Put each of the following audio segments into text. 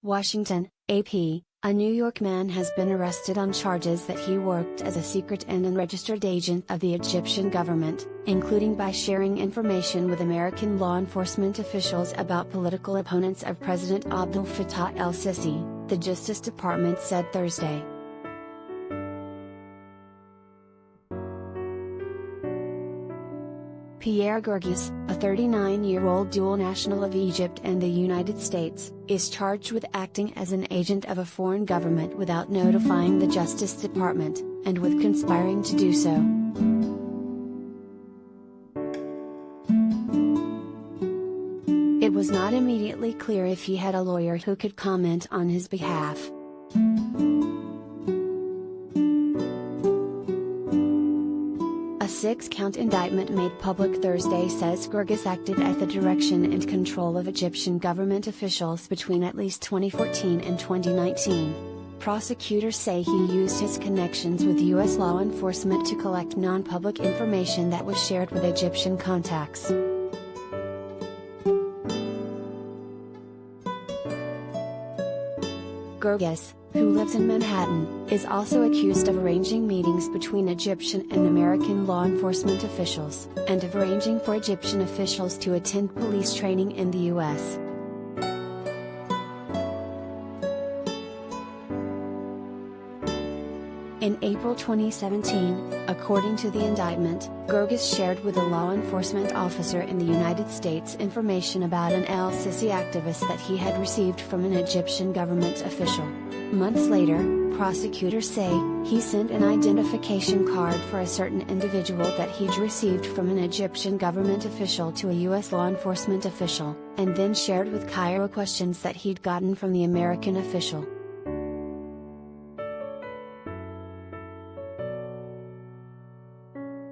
Washington, AP, a New York man has been arrested on charges that he worked as a secret and unregistered agent of the Egyptian government, including by sharing information with American law enforcement officials about political opponents of President Abdel Fattah el-Sissi, the Justice Department said Thursday. Pierre Girgis, a 39-year-old dual national of Egypt and the United States, is charged with acting as an agent of a foreign government without notifying the Justice Department, and with conspiring to do so. It was not immediately clear if he had a lawyer who could comment on his behalf. A 6-count indictment made public Thursday says Girgis acted at the direction and control of Egyptian government officials between at least 2014 and 2019. Prosecutors say he used his connections with U.S. law enforcement to collect non-public information that was shared with Egyptian contacts. Girgis, who lives in Manhattan, is also accused of arranging meetings between Egyptian and American law enforcement officials, and of arranging for Egyptian officials to attend police training in the U.S. In April 2017, according to the indictment, Girgis shared with a law enforcement officer in the United States information about an el-Sissi activist that he had received from an Egyptian government official. Months later, prosecutors say, he sent an identification card for a certain individual that he'd received from an Egyptian government official to a U.S. law enforcement official, and then shared with Cairo questions that he'd gotten from the American official.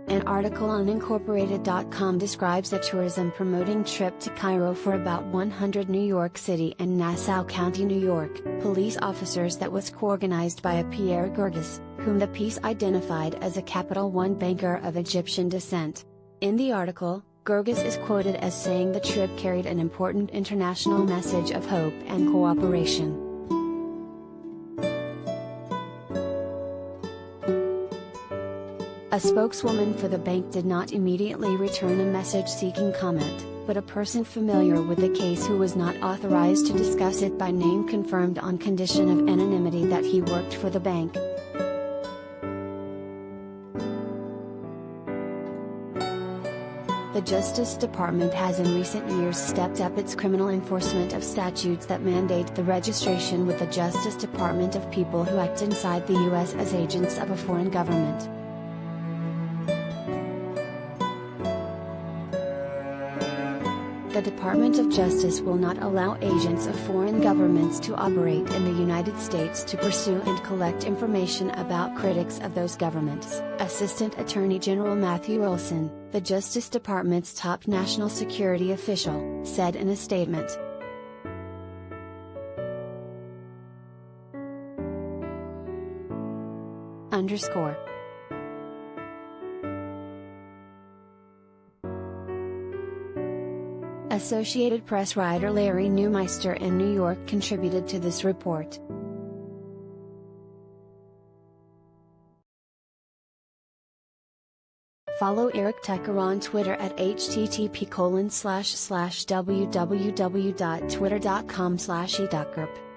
An article on Incorporated.com describes a tourism-promoting trip to Cairo for about 100 New York City and Nassau County, New York, police officers that was co-organized by a Pierre Girgis, whom the piece identified as a Capital One banker of Egyptian descent. In the article, Girgis is quoted as saying the trip carried an important international message of hope and cooperation. A spokeswoman for the bank did not immediately return a message seeking comment, but a person familiar with the case who was not authorized to discuss it by name confirmed on condition of anonymity that he worked for the bank. The Justice Department has in recent years stepped up its criminal enforcement of statutes that mandate the registration with the Justice Department of people who act inside the U.S. as agents of a foreign government. The Department of Justice will not allow agents of foreign governments to operate in the United States to pursue and collect information about critics of those governments, Assistant Attorney General Matthew Olson, the Justice Department's top national security official, said in a statement. Associated Press writer Larry Neumeister in New York contributed to this report. Follow Eric Tucker on Twitter at http://www.twitter.com/etucker.